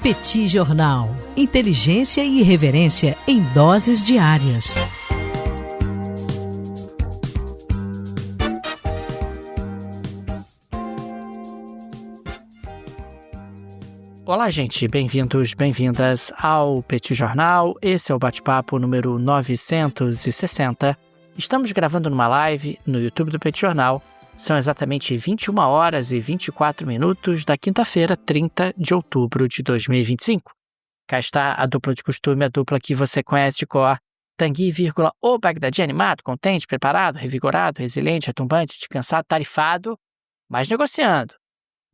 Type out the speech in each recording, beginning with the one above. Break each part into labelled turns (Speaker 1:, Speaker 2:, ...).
Speaker 1: Petit Jornal. Inteligência e irreverência em doses diárias.
Speaker 2: Olá, gente. Bem-vindos, bem-vindas ao Petit Jornal. Esse é o bate-papo número 960. Estamos gravando numa live no YouTube do Petit Jornal. São exatamente 21 horas e 24 minutos da quinta-feira, 30 de outubro de 2025. Cá está a dupla de costume, a dupla que você conhece de cor. Tanguy, o Bagdadi animado, contente, preparado, revigorado, resiliente, retumbante, descansado, tarifado, mas negociando,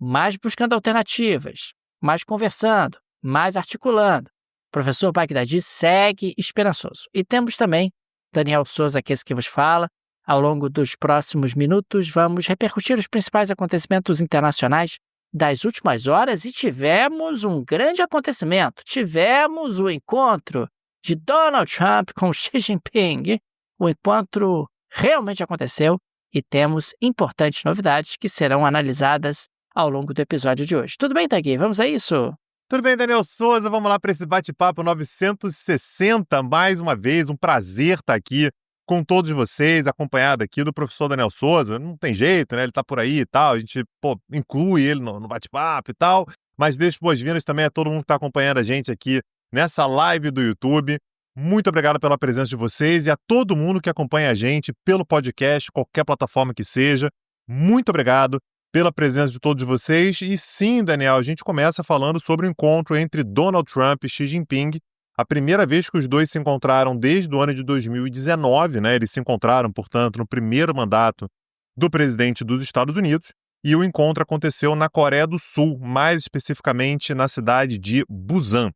Speaker 2: mais buscando alternativas, mais conversando, mais articulando. O professor Bagdadi segue esperançoso. E temos também Daniel Souza, que é esse que vos fala. Ao longo dos próximos minutos, vamos repercutir os principais acontecimentos internacionais das últimas horas e tivemos um grande acontecimento. Tivemos o encontro de Donald Trump com Xi Jinping. O encontro realmente aconteceu e temos importantes novidades que serão analisadas ao longo do episódio de hoje. Tudo bem, Tanguy? Vamos a isso?
Speaker 3: Tudo bem, Daniel Souza? Vamos lá para esse bate-papo 960. Mais uma vez, um prazer estar aqui com todos vocês, acompanhado aqui do professor Daniel Souza. Não tem jeito, né? Ele tá por aí e tal, a gente inclui ele no bate-papo e tal, mas deixo boas-vindas também a todo mundo que está acompanhando a gente aqui nessa live do YouTube. Muito obrigado pela presença de vocês e a todo mundo que acompanha a gente pelo podcast, qualquer plataforma que seja. Muito obrigado pela presença de todos vocês. E sim, Daniel, a gente começa falando sobre o encontro entre Donald Trump e Xi Jinping. A primeira vez que os dois se encontraram desde o ano de 2019, né? Eles se encontraram, portanto, no primeiro mandato do presidente dos Estados Unidos, e o encontro aconteceu na Coreia do Sul, mais especificamente na cidade de Busan.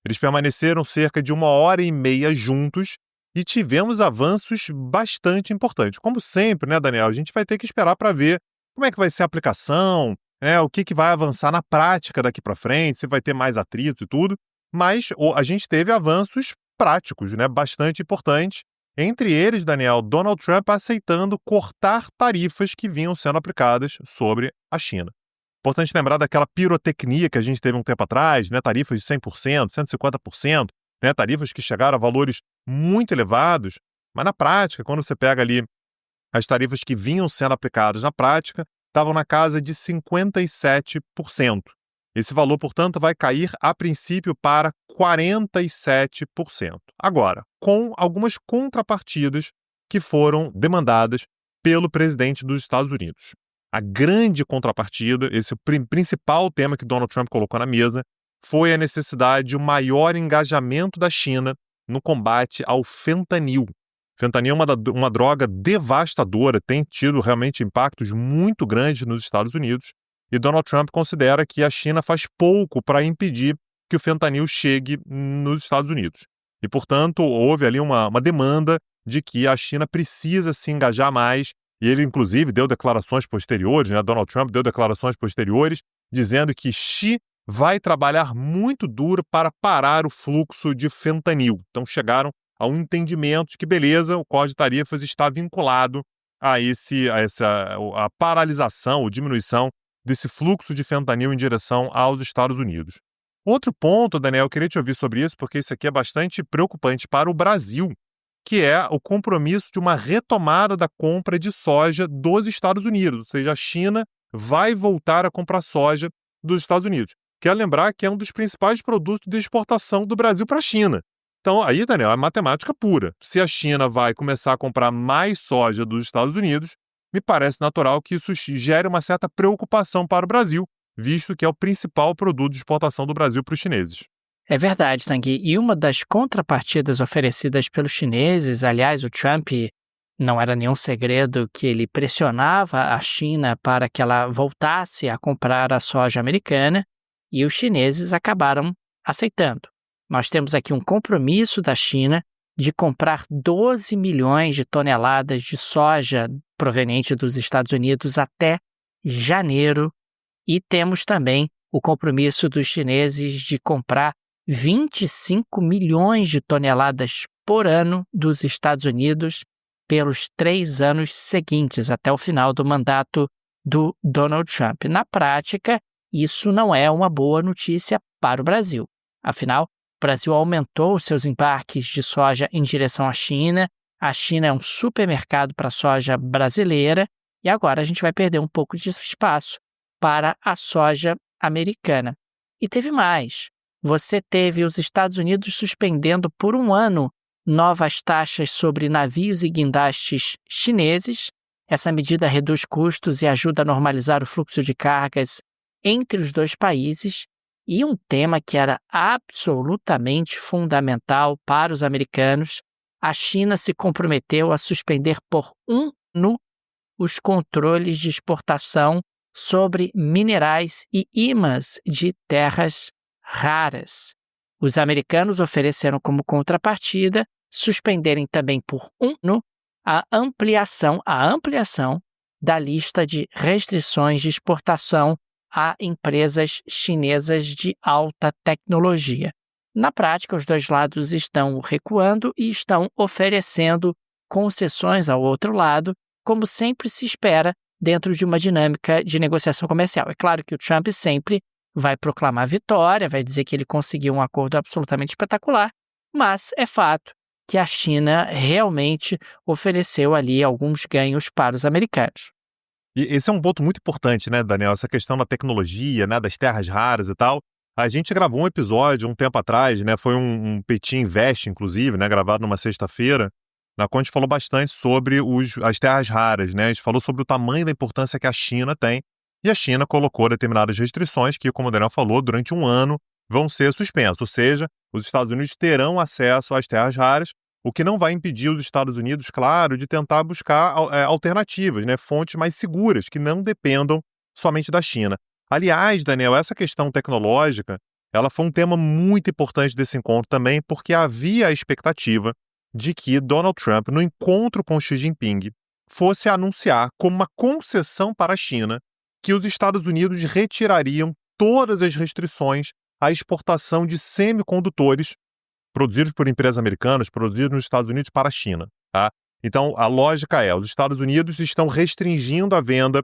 Speaker 3: Eles permaneceram cerca de 1h30 juntos e tivemos avanços bastante importantes. Como sempre, né, Daniel? A gente vai ter que esperar para ver como é que vai ser a aplicação, né? O que vai avançar na prática daqui para frente, se vai ter mais atritos e tudo. Mas a gente teve avanços práticos, né, bastante importantes. Entre eles, Daniel, Donald Trump aceitando cortar tarifas que vinham sendo aplicadas sobre a China. Importante lembrar daquela pirotecnia que a gente teve um tempo atrás, né, tarifas de 100%, 150%, né, tarifas que chegaram a valores muito elevados. Mas na prática, quando você pega ali as tarifas que vinham sendo aplicadas na prática, estavam na casa de 57%. Esse valor, portanto, vai cair a princípio para 47%. Agora, com algumas contrapartidas que foram demandadas pelo presidente dos Estados Unidos. A grande contrapartida, esse principal tema que Donald Trump colocou na mesa, foi a necessidade de um maior engajamento da China no combate ao fentanil. Fentanil é uma droga devastadora, tem tido realmente impactos muito grandes nos Estados Unidos. E Donald Trump considera que a China faz pouco para impedir que o fentanil chegue nos Estados Unidos. E, portanto, houve ali uma demanda de que a China precisa se engajar mais. E ele, inclusive, deu declarações posteriores, né? Donald Trump deu declarações posteriores dizendo que Xi vai trabalhar muito duro para parar o fluxo de fentanil. Então, chegaram a um entendimento de que, beleza, o Código de Tarifas está vinculado a paralisação ou diminuição desse fluxo de fentanil em direção aos Estados Unidos. Outro ponto, Daniel, eu queria te ouvir sobre isso, porque isso aqui é bastante preocupante para o Brasil, que é o compromisso de uma retomada da compra de soja dos Estados Unidos, ou seja, a China vai voltar a comprar soja dos Estados Unidos. Quero lembrar que é um dos principais produtos de exportação do Brasil para a China. Então, aí, Daniel, é matemática pura. Se a China vai começar a comprar mais soja dos Estados Unidos, me parece natural que isso gere uma certa preocupação para o Brasil, visto que é o principal produto de exportação do Brasil para os chineses.
Speaker 2: É verdade, Tanguy. E uma das contrapartidas oferecidas pelos chineses, aliás, o Trump não era nenhum segredo que ele pressionava a China para que ela voltasse a comprar a soja americana, e os chineses acabaram aceitando. Nós temos aqui um compromisso da China de comprar 12 milhões de toneladas de soja proveniente dos Estados Unidos até janeiro. E temos também o compromisso dos chineses de comprar 25 milhões de toneladas por ano dos Estados Unidos pelos 3 anos seguintes, até o final do mandato do Donald Trump. Na prática, isso não é uma boa notícia para o Brasil. Afinal, o Brasil aumentou os seus embarques de soja em direção à China. A China é um supermercado para a soja brasileira e agora a gente vai perder um pouco de espaço para a soja americana. E teve mais. Você teve os Estados Unidos suspendendo por 1 ano novas taxas sobre navios e guindastes chineses. Essa medida reduz custos e ajuda a normalizar o fluxo de cargas entre os dois países. E um tema que era absolutamente fundamental para os americanos, a China se comprometeu a suspender por 1 ano os controles de exportação sobre minerais e imãs de terras raras. Os americanos ofereceram como contrapartida suspenderem também por 1 ano a ampliação da lista de restrições de exportação a empresas chinesas de alta tecnologia. Na prática, os dois lados estão recuando e estão oferecendo concessões ao outro lado, como sempre se espera dentro de uma dinâmica de negociação comercial. É claro que o Trump sempre vai proclamar vitória, vai dizer que ele conseguiu um acordo absolutamente espetacular, mas é fato que a China realmente ofereceu ali alguns ganhos para os americanos.
Speaker 3: E esse é um ponto muito importante, né, Daniel? Essa questão da tecnologia, né, das terras raras e tal. A gente gravou um episódio um tempo atrás, né, foi um Petit Invest, inclusive, né, gravado numa sexta-feira, na qual a gente falou bastante sobre as terras raras, né? A gente falou sobre o tamanho da importância que a China tem, e a China colocou determinadas restrições que, como o Daniel falou, durante 1 ano vão ser suspensas, ou seja, os Estados Unidos terão acesso às terras raras, o que não vai impedir os Estados Unidos, claro, de tentar buscar alternativas, né, fontes mais seguras, que não dependam somente da China. Aliás, Daniel, essa questão tecnológica, ela foi um tema muito importante desse encontro também, porque havia a expectativa de que Donald Trump, no encontro com Xi Jinping, fosse anunciar como uma concessão para a China que os Estados Unidos retirariam todas as restrições à exportação de semicondutores produzidos por empresas americanas, produzidos nos Estados Unidos para a China. Tá? Então, a lógica é, os Estados Unidos estão restringindo a venda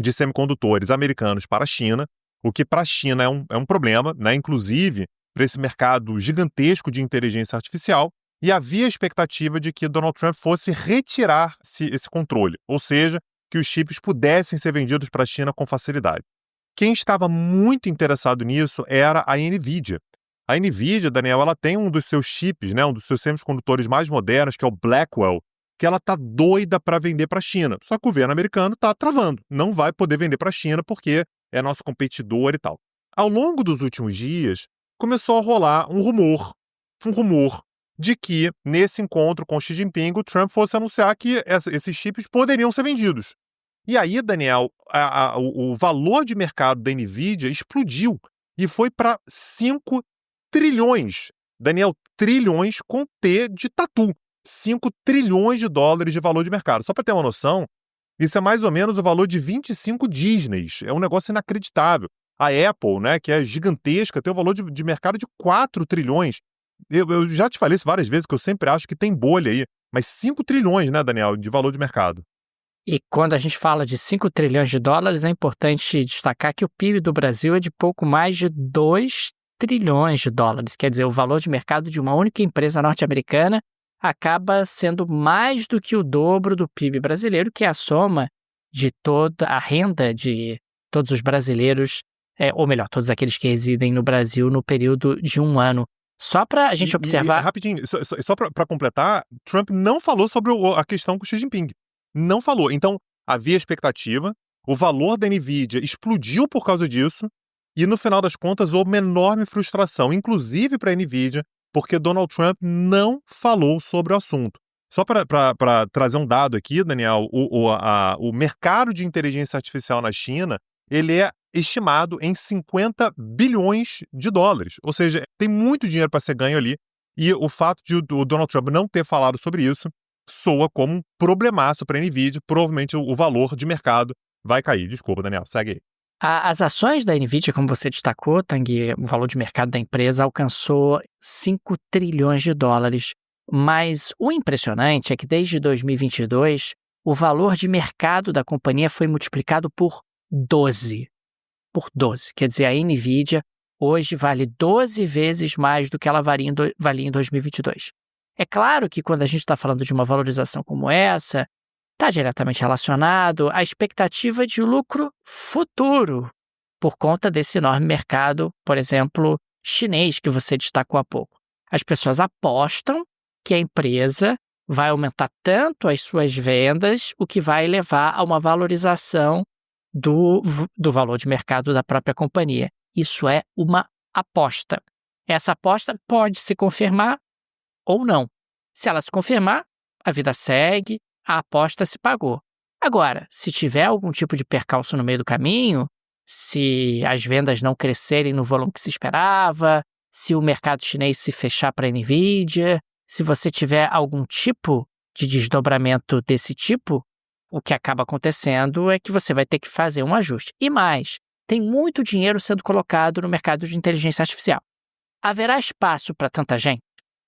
Speaker 3: de semicondutores americanos para a China, o que para a China é um problema, né? Inclusive para esse mercado gigantesco de inteligência artificial, e havia a expectativa de que Donald Trump fosse retirar esse controle, ou seja, que os chips pudessem ser vendidos para a China com facilidade. Quem estava muito interessado nisso era a NVIDIA. A NVIDIA, Daniel, ela tem um dos seus chips, né, um dos seus semicondutores mais modernos, que é o Blackwell, que ela está doida para vender para a China. Só que o governo americano está travando, não vai poder vender para a China porque é nosso competidor e tal. Ao longo dos últimos dias, começou a rolar um rumor de que, nesse encontro com Xi Jinping, o Trump fosse anunciar que esses chips poderiam ser vendidos. E aí, Daniel, o valor de mercado da NVIDIA explodiu e foi para 5 trilhões. Daniel, trilhões com T de tatu. 5 trilhões de dólares de valor de mercado. Só para ter uma noção, isso é mais ou menos o valor de 25 Disneys. É um negócio inacreditável. A Apple, né, que é gigantesca, tem um valor de mercado de 4 trilhões. Eu já te falei isso várias vezes, que eu sempre acho que tem bolha aí. Mas 5 trilhões, né, Daniel, de valor de mercado.
Speaker 2: E quando a gente fala de 5 trilhões de dólares, é importante destacar que o PIB do Brasil é de pouco mais de 2 trilhões de dólares. Quer dizer, o valor de mercado de uma única empresa norte-americana acaba sendo mais do que o dobro do PIB brasileiro, que é a soma de toda a renda de todos os brasileiros, ou melhor, todos aqueles que residem no Brasil no período de 1 ano. Só para a gente observar...
Speaker 3: Rapidinho, só para completar, Trump não falou sobre a questão com Xi Jinping. Não falou. Então, havia expectativa, o valor da NVIDIA explodiu por causa disso, e no final das contas houve uma enorme frustração, inclusive para a NVIDIA, porque Donald Trump não falou sobre o assunto. Só para trazer um dado aqui, Daniel, o mercado de inteligência artificial na China, ele é estimado em 50 bilhões de dólares. Ou seja, tem muito dinheiro para ser ganho ali, e o fato de o Donald Trump não ter falado sobre isso soa como um problemaço para a NVIDIA. Provavelmente o valor de mercado vai cair. Desculpa, Daniel, segue aí.
Speaker 2: As ações da NVIDIA, como você destacou, Tanguy, o valor de mercado da empresa alcançou 5 trilhões de dólares. Mas o impressionante é que desde 2022, o valor de mercado da companhia foi multiplicado por 12. por 12. Quer dizer, a NVIDIA hoje vale 12 vezes mais do que ela valia em 2022. É claro que quando a gente está falando de uma valorização como essa, está diretamente relacionado à expectativa de lucro futuro, por conta desse enorme mercado, por exemplo, chinês que você destacou há pouco. As pessoas apostam que a empresa vai aumentar tanto as suas vendas, o que vai levar a uma valorização do valor de mercado da própria companhia. Isso é uma aposta. Essa aposta pode se confirmar ou não. Se ela se confirmar, a vida segue, a aposta se pagou. Agora, se tiver algum tipo de percalço no meio do caminho, se as vendas não crescerem no volume que se esperava, se o mercado chinês se fechar para a NVIDIA, se você tiver algum tipo de desdobramento desse tipo, o que acaba acontecendo é que você vai ter que fazer um ajuste. E mais, tem muito dinheiro sendo colocado no mercado de inteligência artificial. Haverá espaço para tanta gente?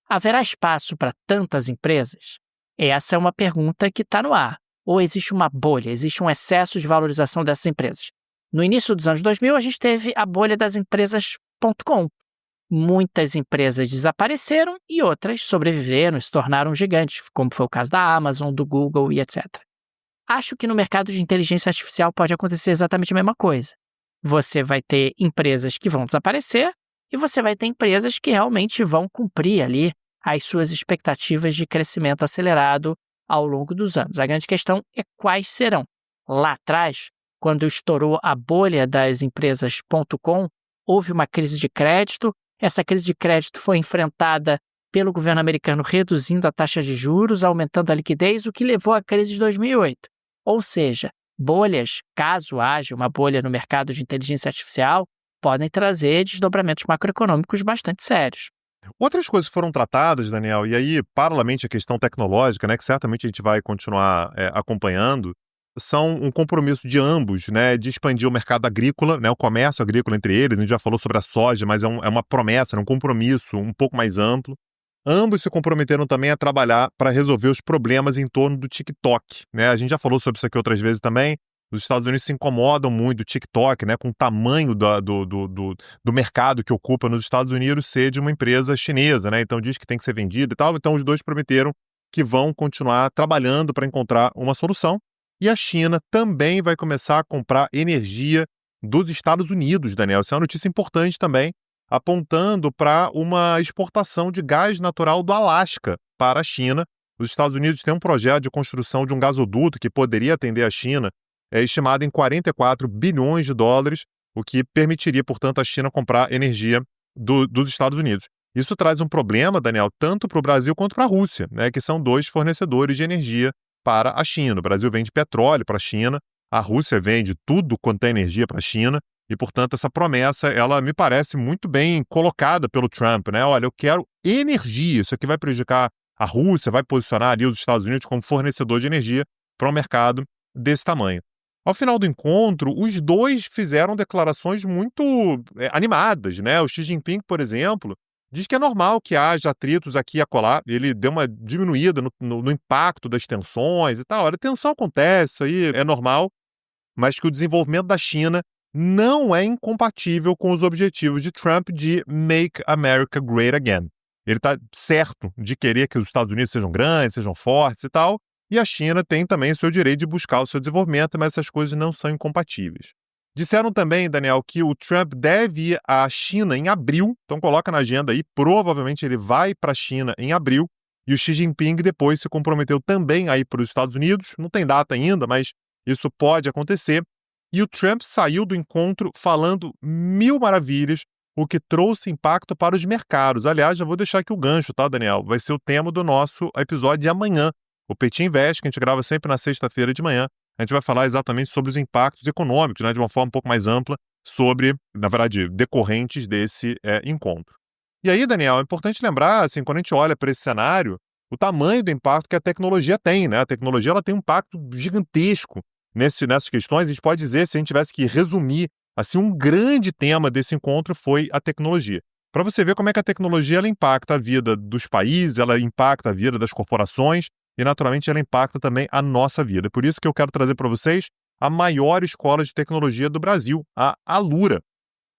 Speaker 2: Haverá espaço para tantas empresas? Essa é uma pergunta que está no ar. Ou existe uma bolha, existe um excesso de valorização dessas empresas? No início dos anos 2000, a gente teve a bolha das empresas .com. Muitas empresas desapareceram e outras sobreviveram e se tornaram gigantes, como foi o caso da Amazon, do Google e etc. Acho que no mercado de inteligência artificial pode acontecer exatamente a mesma coisa. Você vai ter empresas que vão desaparecer e você vai ter empresas que realmente vão cumprir ali as suas expectativas de crescimento acelerado ao longo dos anos. A grande questão é quais serão. Lá atrás, quando estourou a bolha das empresas .com, houve uma crise de crédito. Essa crise de crédito foi enfrentada pelo governo americano reduzindo a taxa de juros, aumentando a liquidez, o que levou à crise de 2008. Ou seja, bolhas, caso haja uma bolha no mercado de inteligência artificial, podem trazer desdobramentos macroeconômicos bastante sérios.
Speaker 3: Outras coisas foram tratadas, Daniel, e aí, paralelamente à questão tecnológica, né, que certamente a gente vai continuar acompanhando, são um compromisso de ambos, né, de expandir o mercado agrícola, né, o comércio agrícola entre eles. A gente já falou sobre a soja, mas é uma promessa, um compromisso um pouco mais amplo. Ambos se comprometeram também a trabalhar para resolver os problemas em torno do TikTok, né? A gente já falou sobre isso aqui outras vezes também. Os Estados Unidos se incomodam muito do TikTok, né, com o tamanho do mercado que ocupa nos Estados Unidos ser de uma empresa chinesa, né? Então diz que tem que ser vendido e tal. Então os dois prometeram que vão continuar trabalhando para encontrar uma solução. E a China também vai começar a comprar energia dos Estados Unidos, Daniel. Essa é uma notícia importante também, apontando para uma exportação de gás natural do Alasca para a China. Os Estados Unidos têm um projeto de construção de um gasoduto que poderia atender a China, estimado em 44 bilhões de dólares, o que permitiria, portanto, a China comprar energia dos Estados Unidos. Isso traz um problema, Daniel, tanto para o Brasil quanto para a Rússia, né, que são dois fornecedores de energia para a China. O Brasil vende petróleo para a China, a Rússia vende tudo quanto é energia para a China, e, portanto, essa promessa, ela me parece muito bem colocada pelo Trump, né? Olha, eu quero energia, isso aqui vai prejudicar a Rússia, vai posicionar ali os Estados Unidos como fornecedor de energia para um mercado desse tamanho. Ao final do encontro, os dois fizeram declarações muito animadas, né? O Xi Jinping, por exemplo, diz que é normal que haja atritos aqui e acolá. Ele deu uma diminuída no impacto das tensões e tal. Olha, tensão acontece, isso aí é normal, mas que o desenvolvimento da China não é incompatível com os objetivos de Trump de Make America Great Again. Ele está certo de querer que os Estados Unidos sejam grandes, sejam fortes e tal, e a China tem também o seu direito de buscar o seu desenvolvimento, mas essas coisas não são incompatíveis. Disseram também, Daniel, que o Trump deve ir à China em abril, então coloca na agenda aí, provavelmente ele vai para a China em abril, e o Xi Jinping depois se comprometeu também a ir para os Estados Unidos, não tem data ainda, mas isso pode acontecer, e o Trump saiu do encontro falando mil maravilhas, o que trouxe impacto para os mercados. Aliás, já vou deixar aqui o gancho, tá, Daniel? Vai ser o tema do nosso episódio de amanhã, o Petit Invest, que a gente grava sempre na sexta-feira de manhã. A gente vai falar exatamente sobre os impactos econômicos, né, de uma forma um pouco mais ampla, sobre, na verdade, decorrentes desse encontro. E aí, Daniel, é importante lembrar, assim, quando a gente olha para esse cenário, o tamanho do impacto que a tecnologia tem, né? A tecnologia ela tem um impacto gigantesco nessas questões. A gente pode dizer, se a gente tivesse que resumir, assim, um grande tema desse encontro foi a tecnologia. Para você ver como é que a tecnologia ela impacta a vida dos países, ela impacta a vida das corporações, e, naturalmente, ela impacta também a nossa vida. Por isso que eu quero trazer para vocês a maior escola de tecnologia do Brasil, a Alura.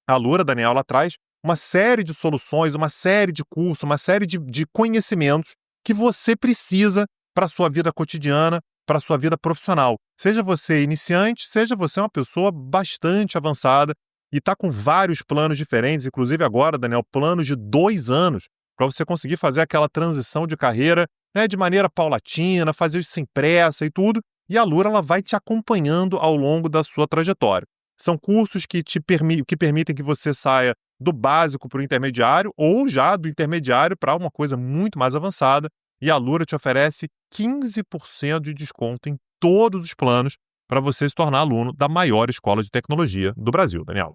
Speaker 3: A Alura, Daniel, ela traz uma série de soluções, uma série de cursos, uma série de conhecimentos que você precisa para a sua vida cotidiana, para a sua vida profissional. Seja você iniciante, seja você uma pessoa bastante avançada e está com vários planos diferentes, inclusive agora, Daniel, planos de 2 anos, para você conseguir fazer aquela transição de carreira, né, de maneira paulatina, fazer isso sem pressa e tudo. E a Alura, ela vai te acompanhando ao longo da sua trajetória. São cursos que permitem que você saia do básico para o intermediário ou já do intermediário para uma coisa muito mais avançada. E a Alura te oferece 15% de desconto em todos os planos para você se tornar aluno da maior escola de tecnologia do Brasil, Daniel.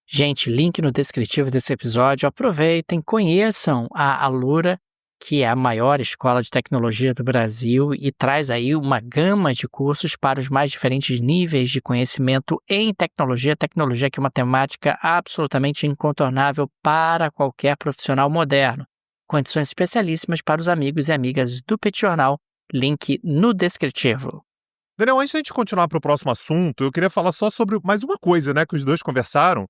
Speaker 2: Gente, link no descritivo desse episódio. Aproveitem, conheçam a Alura, que é a maior escola de tecnologia do Brasil e traz aí uma gama de cursos para os mais diferentes níveis de conhecimento em tecnologia. Tecnologia que é uma temática absolutamente incontornável para qualquer profissional moderno. Condições especialíssimas para os amigos e amigas do Petit Jornal. Link no descritivo.
Speaker 3: Daniel, antes de a gente continuar para o próximo assunto, eu queria falar só sobre mais uma coisa, né, que os dois conversaram.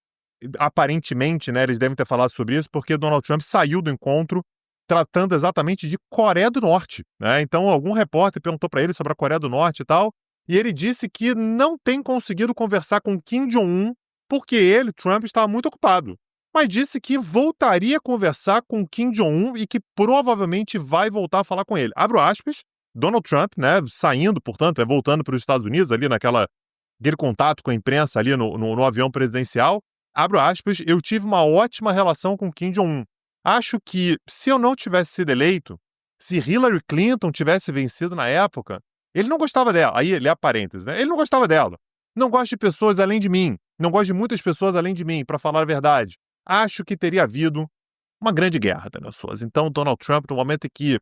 Speaker 3: Aparentemente, né, eles devem ter falado sobre isso, porque Donald Trump saiu do encontro tratando exatamente de Coreia do Norte, né? Então, algum repórter perguntou para ele sobre a Coreia do Norte e tal, e ele disse que não tem conseguido conversar com Kim Jong-un porque ele, Trump, estava muito ocupado. Mas disse que voltaria a conversar com Kim Jong-un e que provavelmente vai voltar a falar com ele. Abro aspas, Donald Trump, né, saindo, portanto, voltando para os Estados Unidos, ali aquele contato com a imprensa ali no avião presidencial. Abro aspas, eu tive uma ótima relação com Kim Jong-un. Acho que, se eu não tivesse sido eleito, se Hillary Clinton tivesse vencido na época, ele não gostava dela. Aí ele é parênteses, né? Ele não gostava dela. Não gosto de pessoas além de mim. Não gosto de muitas pessoas além de mim, para falar a verdade. Acho que teria havido uma grande guerra, Daniel Souza. Então, Donald Trump, no momento em que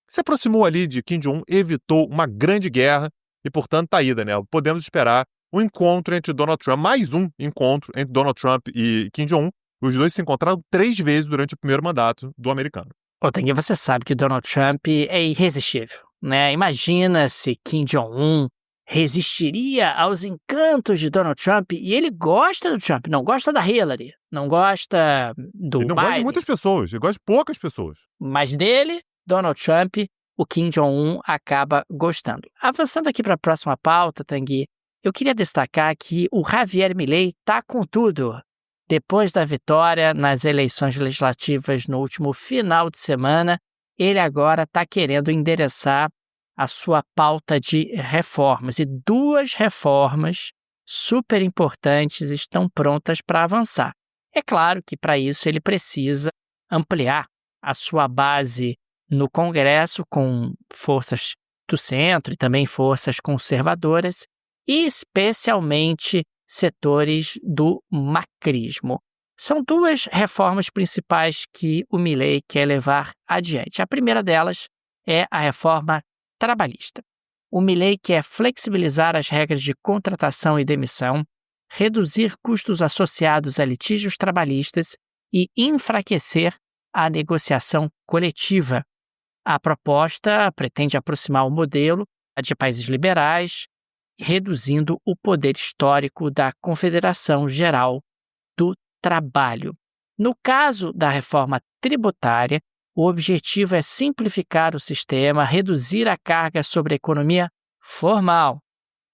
Speaker 3: se aproximou ali de Kim Jong-un, evitou uma grande guerra e, portanto, tá aí, Daniel. Podemos esperar um encontro entre Donald Trump, mais um encontro entre Donald Trump e Kim Jong-un. Os dois se encontraram 3 vezes durante o primeiro mandato do americano.
Speaker 2: Oteng, você sabe que Donald Trump é irresistível, né? Imagina se Kim Jong-un resistiria aos encantos de Donald Trump e ele gosta do Trump, não gosta da Hillary, não gosta do
Speaker 3: Ele não
Speaker 2: Biden.
Speaker 3: gosta de muitas pessoas, ele gosta de poucas pessoas.
Speaker 2: Mas dele, Donald Trump, o Kim Jong-un acaba gostando. Avançando aqui para a próxima pauta, Tanguy, eu queria destacar que o Javier Milei está com tudo. Depois da vitória nas eleições legislativas no último final de semana, ele agora está querendo endereçar a sua pauta de reformas. E 2 reformas super importantes estão prontas para avançar. É claro que para isso ele precisa ampliar a sua base no Congresso com forças do centro e também forças conservadoras, e especialmente setores do macrismo. São 2 reformas principais que o Milei quer levar adiante. A primeira delas é a reforma trabalhista. O Milei quer flexibilizar as regras de contratação e demissão, reduzir custos associados a litígios trabalhistas e enfraquecer a negociação coletiva. A proposta pretende aproximar o modelo de países liberais, reduzindo o poder histórico da Confederação Geral do Trabalho. No caso da reforma tributária, o objetivo é simplificar o sistema, reduzir a carga sobre a economia formal.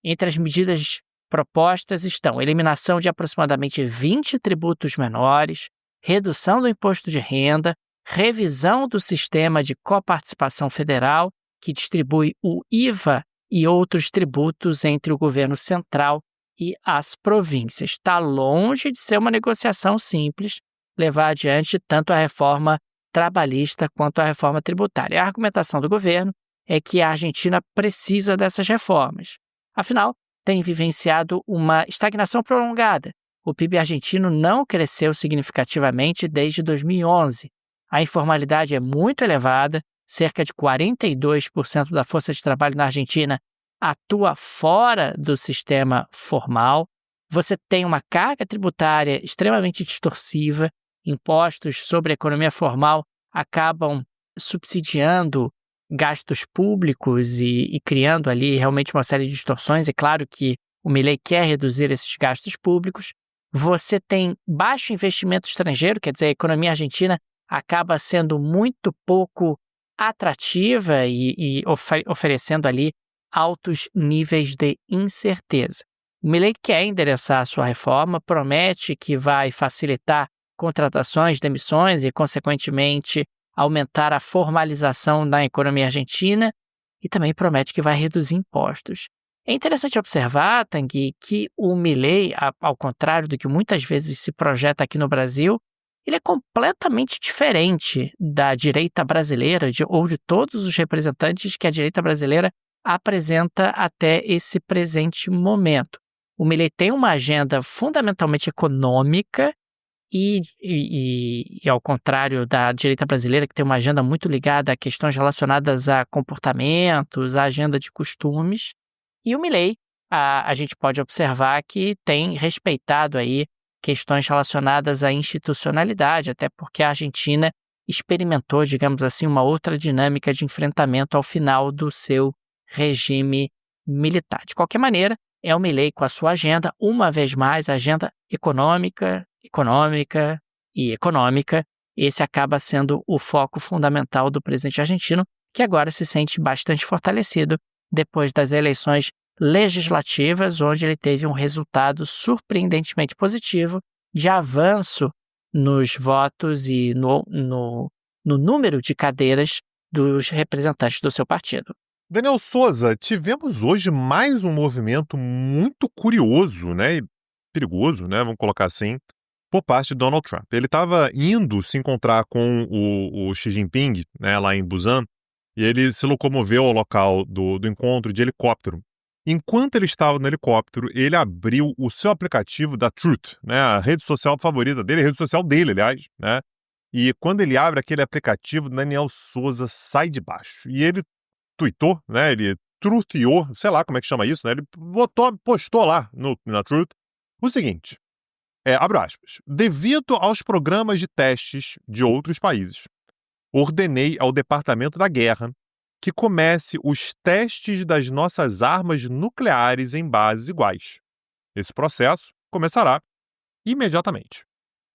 Speaker 2: Entre as medidas propostas estão eliminação de aproximadamente 20 tributos menores, redução do imposto de renda, revisão do sistema de coparticipação federal, que distribui o IVA e outros tributos entre o governo central e as províncias. Está longe de ser uma negociação simples levar adiante tanto a reforma trabalhista quanto a reforma tributária. A argumentação do governo é que a Argentina precisa dessas reformas. Afinal, tem vivenciado uma estagnação prolongada. O PIB argentino não cresceu significativamente desde 2011. A informalidade é muito elevada, cerca de 42% da força de trabalho na Argentina atua fora do sistema formal. Você tem uma carga tributária extremamente distorsiva, impostos sobre a economia formal acabam subsidiando gastos públicos e criando ali realmente uma série de distorções. É claro que O Milei quer reduzir esses gastos públicos. Você tem baixo investimento estrangeiro, quer dizer, a economia argentina acaba sendo muito pouco atrativa e oferecendo ali altos níveis de incerteza. O Milei quer endereçar a sua reforma, promete que vai facilitar contratações, demissões e, consequentemente, aumentar a formalização da economia argentina e também promete que vai reduzir impostos. É interessante observar, Tanguy, que o Milei, ao contrário do que muitas vezes se projeta aqui no Brasil, ele é completamente diferente da direita brasileira ou de todos os representantes que a direita brasileira apresenta até esse presente momento. O Milei tem uma agenda fundamentalmente econômica e ao contrário da direita brasileira, que tem uma agenda muito ligada a questões relacionadas a comportamentos, a agenda de costumes, e o Milei, a gente pode observar que tem respeitado aí questões relacionadas à institucionalidade, até porque a Argentina experimentou, digamos assim, uma outra dinâmica de enfrentamento ao final do seu regime militar. De qualquer maneira, é o Milei com a sua agenda, uma vez mais, a agenda econômica, esse acaba sendo o foco fundamental do presidente argentino, que agora se sente bastante fortalecido depois das eleições legislativas, onde ele teve um resultado surpreendentemente positivo de avanço nos votos e no número de cadeiras dos representantes do seu partido.
Speaker 3: Daniel Souza, tivemos hoje mais um movimento muito curioso, né, e perigoso, né, vamos colocar assim, por parte de Donald Trump. Ele estava indo se encontrar com o Xi Jinping, né, lá em Busan, e ele se locomoveu ao local do encontro de helicóptero. Enquanto ele estava no helicóptero, ele abriu o seu aplicativo da Truth, né, a rede social favorita dele, a rede social dele, aliás, né, e quando ele abre aquele aplicativo, Daniel Souza sai de baixo. E ele tweetou, né, ele trutheou, sei lá como é que chama isso, né, ele postou lá na Truth o seguinte, abre aspas, devido aos programas de testes de outros países, ordenei ao Departamento da Guerra que comece os testes das nossas armas nucleares em bases iguais. Esse processo começará imediatamente.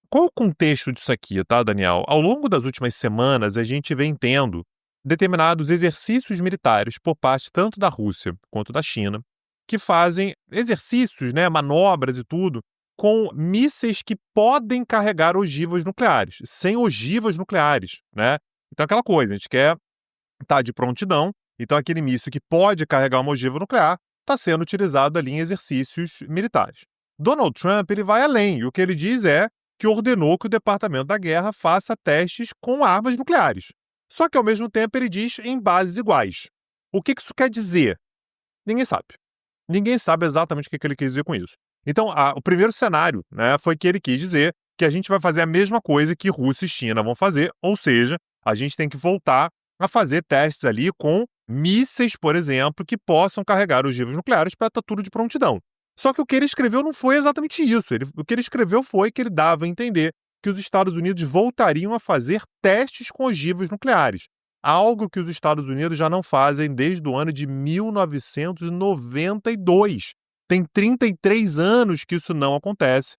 Speaker 3: Qual o contexto disso aqui, tá, Daniel? Ao longo das últimas semanas, a gente vem tendo determinados exercícios militares por parte tanto da Rússia quanto da China, que fazem exercícios, né, manobras e tudo, com mísseis que podem carregar ogivas nucleares, sem ogivas nucleares, né? Então, aquela coisa, a gente quer estar de prontidão, então aquele míssil que pode carregar uma ogiva nuclear está sendo utilizado ali em exercícios militares. Donald Trump, ele vai além, e o que ele diz é que ordenou que o Departamento da Guerra faça testes com armas nucleares. Só que, ao mesmo tempo, ele diz em bases iguais. O que isso quer dizer? Ninguém sabe. Ninguém sabe exatamente o que ele quis dizer com isso. Então, o primeiro cenário, né, foi que ele quis dizer que a gente vai fazer a mesma coisa que Rússia e China vão fazer, ou seja, a gente tem que voltar a fazer testes ali com mísseis, por exemplo, que possam carregar ogivas nucleares para estar tudo de prontidão. Só que o que ele escreveu não foi exatamente isso. O que ele escreveu foi que ele dava a entender que os Estados Unidos voltariam a fazer testes com ogivas nucleares, algo que os Estados Unidos já não fazem desde o ano de 1992. Tem 33 anos que isso não acontece.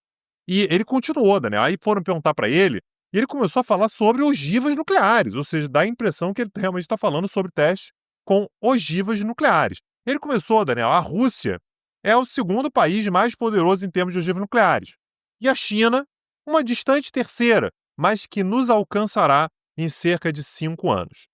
Speaker 3: E ele continuou, né? Aí foram perguntar para ele, e ele começou a falar sobre ogivas nucleares, ou seja, dá a impressão que ele realmente está falando sobre testes com ogivas nucleares. Ele começou, Daniel, a Rússia é o segundo país mais poderoso em termos de ogivas nucleares. E a China, uma distante terceira, mas que nos alcançará em cerca de 5 anos.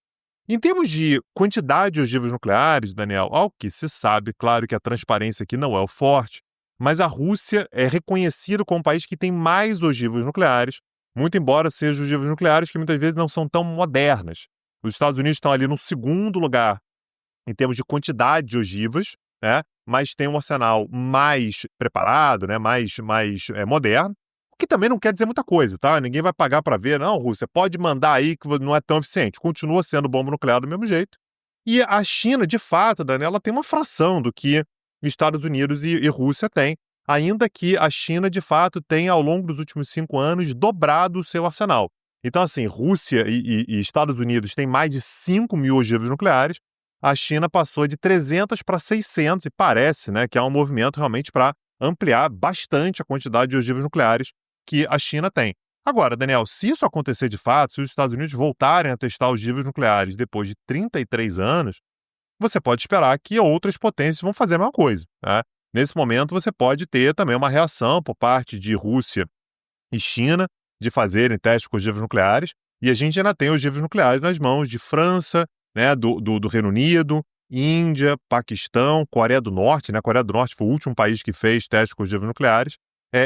Speaker 3: Em termos de quantidade de ogivas nucleares, Daniel, ao que se sabe, claro que a transparência aqui não é o forte, mas a Rússia é reconhecida como um país que tem mais ogivas nucleares, muito embora sejam ogivas nucleares que muitas vezes não são tão modernas. Os Estados Unidos estão ali no segundo lugar em termos de quantidade de ogivas, né? Mas tem um arsenal mais preparado, né? mais moderno, o que também não quer dizer muita coisa, tá? Ninguém vai pagar para ver, não, Rússia, pode mandar aí que não é tão eficiente. Continua sendo bomba nuclear do mesmo jeito. E a China, de fato, Daniela, ela tem uma fração do que Estados Unidos e Rússia têm, ainda que a China, de fato, tenha, ao longo dos últimos 5 anos, dobrado o seu arsenal. Então, assim, Rússia e Estados Unidos têm mais de 5 mil ogivas nucleares, a China passou de 300 para 600 e parece, né, que é um movimento realmente para ampliar bastante a quantidade de ogivas nucleares que a China tem. Agora, Daniel, se isso acontecer de fato, se os Estados Unidos voltarem a testar ogivas nucleares depois de 33 anos, você pode esperar que outras potências vão fazer a mesma coisa, né? Nesse momento, você pode ter também uma reação por parte de Rússia e China de fazerem testes com ogivas nucleares, e a gente ainda tem ogivas nucleares nas mãos de França, né, do Reino Unido, Índia, Paquistão, Coreia do Norte, né? Coreia do Norte foi o último país que fez testes com ogivas nucleares,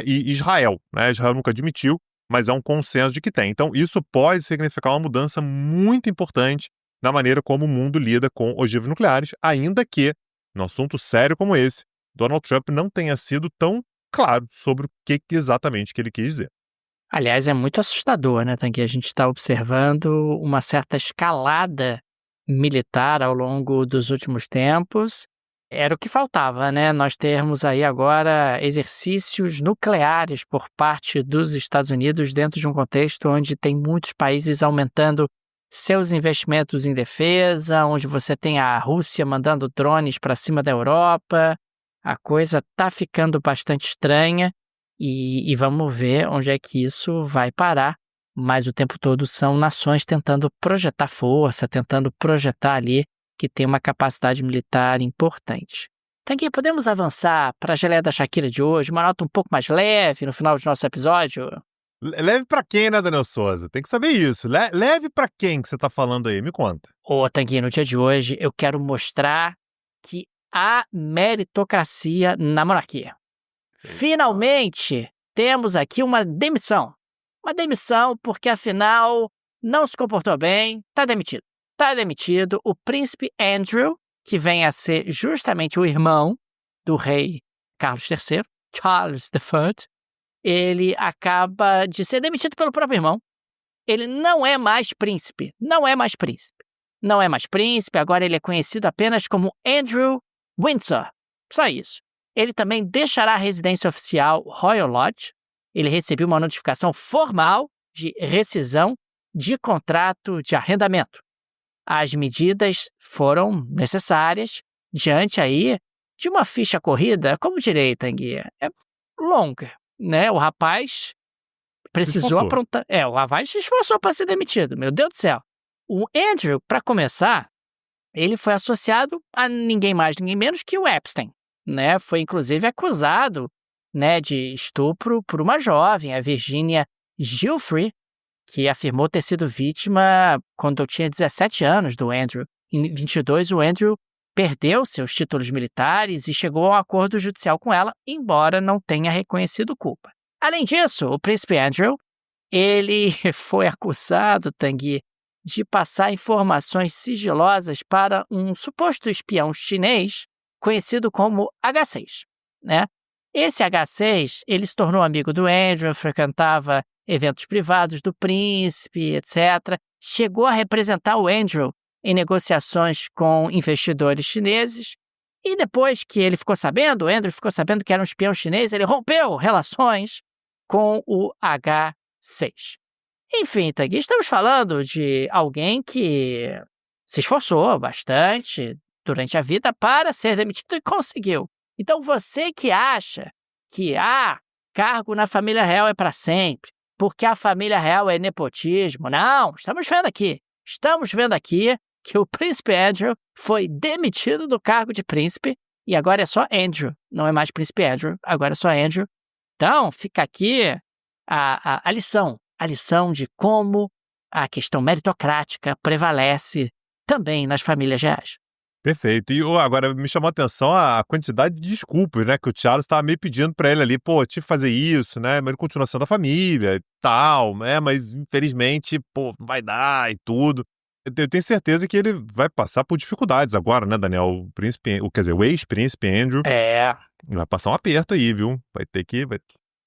Speaker 3: e Israel, né? Israel nunca admitiu, mas é um consenso de que tem. Então, isso pode significar uma mudança muito importante na maneira como o mundo lida com ogivas nucleares, ainda que, num assunto sério como esse, Donald Trump não tenha sido tão claro sobre o que exatamente que ele quis dizer.
Speaker 2: Aliás, é muito assustador, né, Tanguy? A gente está observando uma certa escalada militar ao longo dos últimos tempos. Era o que faltava, né? Nós termos aí agora exercícios nucleares por parte dos Estados Unidos dentro de um contexto onde tem muitos países aumentando seus investimentos em defesa, onde você tem a Rússia mandando drones para cima da Europa. A coisa está ficando bastante estranha e vamos ver onde é que isso vai parar. Mas o tempo todo são nações tentando projetar força, tentando projetar ali que tem uma capacidade militar importante. Tanguy, podemos avançar para a geleia da Shakira de hoje, uma nota um pouco mais leve no final do nosso episódio?
Speaker 3: Leve pra quem, né, Daniel Souza? Tem que saber isso. Leve pra quem que você tá falando aí? Me conta.
Speaker 2: Ô, Tanguy, no dia de hoje eu quero mostrar que há meritocracia na monarquia. Finalmente, temos aqui uma demissão. Uma demissão porque, afinal, não se comportou bem, tá demitido. Tá demitido o príncipe Andrew, que vem a ser justamente o irmão do rei Carlos III, Charles III. Ele acaba de ser demitido pelo próprio irmão. Ele não é mais príncipe. Não é mais príncipe. Não é mais príncipe, agora ele é conhecido apenas como Andrew Windsor. Só isso. Ele também deixará a residência oficial Royal Lodge. Ele recebeu uma notificação formal de rescisão de contrato de arrendamento. As medidas foram necessárias diante aí de uma ficha corrida, como direi, Tanguy, é longa, né? O rapaz precisou aprontar. O rapaz se esforçou para ser demitido, meu Deus do céu. O Andrew, para começar, ele foi associado a ninguém mais, ninguém menos que o Epstein, né? Foi inclusive acusado, né, de estupro por uma jovem, a Virginia Giuffre, que afirmou ter sido vítima quando eu tinha 17 anos do Andrew. Em 22, o Andrew perdeu seus títulos militares e chegou a um acordo judicial com ela, embora não tenha reconhecido culpa. Além disso, o príncipe Andrew, ele foi acusado, Tanguy, de passar informações sigilosas para um suposto espião chinês conhecido como H6, né? Esse H6, ele se tornou amigo do Andrew, frequentava eventos privados do príncipe, etc. Chegou a representar o Andrew em negociações com investidores chineses. E depois que ele ficou sabendo, o Andrew ficou sabendo que era um espião chinês, ele rompeu relações com o H6. Enfim, Tanguy, estamos falando de alguém que se esforçou bastante durante a vida para ser demitido e conseguiu. Então você que acha que cargo na família real é para sempre, porque a família real é nepotismo. Não, estamos vendo aqui que o príncipe Andrew foi demitido do cargo de príncipe e agora é só Andrew, não é mais príncipe Andrew, agora é só Andrew. Então, fica aqui a lição de como a questão meritocrática prevalece também nas famílias reais.
Speaker 3: Perfeito. E agora me chamou a atenção a quantidade de desculpas, né, que o Charles estava meio pedindo para ele ali, pô, tive que fazer isso, né, mas continuação da família e tal, né, mas infelizmente, pô, não vai dar e tudo. Eu tenho certeza que ele vai passar por dificuldades agora, né, Daniel? O ex-príncipe Andrew vai passar um aperto aí, viu? Vai ter que...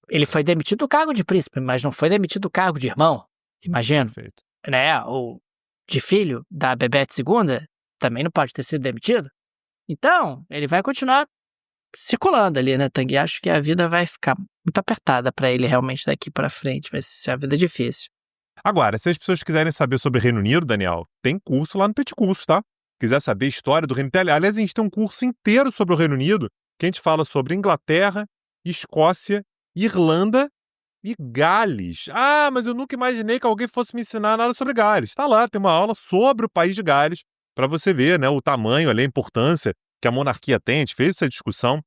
Speaker 2: Ele foi demitido do cargo de príncipe, mas não foi demitido do cargo de irmão, imagino.
Speaker 3: Perfeito.
Speaker 2: Né, ou de filho da Bebete II, também não pode ter sido demitido. Então, ele vai continuar circulando ali, né, Tanguy? Acho que a vida vai ficar muito apertada para ele realmente daqui para frente. Vai ser a vida difícil.
Speaker 3: Agora, se as pessoas quiserem saber sobre Reino Unido, Daniel, tem curso lá no Petit Curso, tá? quiser saber a história do Reino Unido. Aliás, a gente tem um curso inteiro sobre o Reino Unido, que a gente fala sobre Inglaterra, Escócia, Irlanda e Gales. Ah, mas eu nunca imaginei que alguém fosse me ensinar nada sobre Gales. Está lá, tem uma aula sobre o país de Gales, para você ver, né, o tamanho, ali, a importância que a monarquia tem. A gente fez essa discussão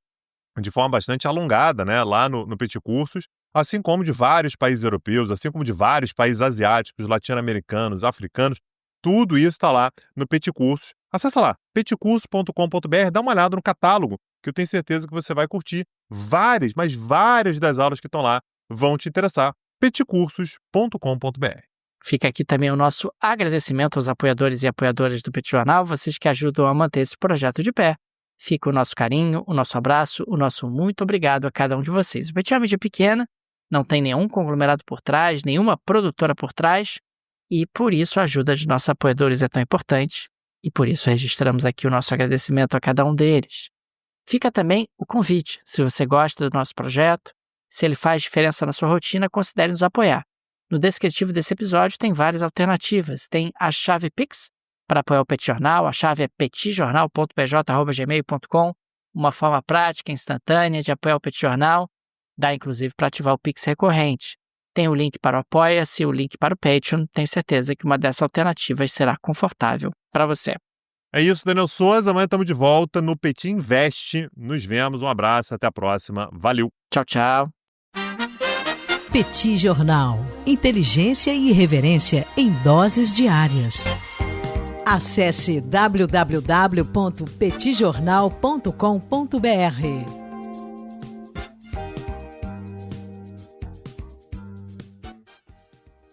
Speaker 3: de forma bastante alongada, né, lá no Petit Cursos, assim como de vários países europeus, assim como de vários países asiáticos, latino-americanos, africanos. Tudo isso está lá no Petit Cursos. Acessa lá, petcursos.com.br, dá uma olhada no catálogo, que eu tenho certeza que você vai curtir. Várias, mas várias das aulas que estão lá vão te interessar. petcursos.com.br.
Speaker 2: Fica aqui também o nosso agradecimento aos apoiadores e apoiadoras do Petit Jornal, vocês que ajudam a manter esse projeto de pé. Fica o nosso carinho, o nosso abraço, o nosso muito obrigado a cada um de vocês. O Petit é uma mídia pequena, não tem nenhum conglomerado por trás, nenhuma produtora por trás, e por isso a ajuda de nossos apoiadores é tão importante, e por isso registramos aqui o nosso agradecimento a cada um deles. Fica também o convite, se você gosta do nosso projeto, se ele faz diferença na sua rotina, considere nos apoiar. No descritivo desse episódio tem várias alternativas. Tem a chave Pix para apoiar o Petit Jornal. A chave é petijornal.bj@gmail.com. Uma forma prática, instantânea de apoiar o Petit Jornal. Dá inclusive para ativar o Pix recorrente. Tem o link para o Apoia-se, o link para o Patreon. Tenho certeza que uma dessas alternativas será confortável para você.
Speaker 3: É isso, Daniel Souza. Amanhã estamos de volta no Petit Invest. Nos vemos. Um abraço. Até a próxima. Valeu.
Speaker 2: Tchau, tchau.
Speaker 1: Petit Jornal. Inteligência e irreverência em doses diárias. Acesse www.petijornal.com.br.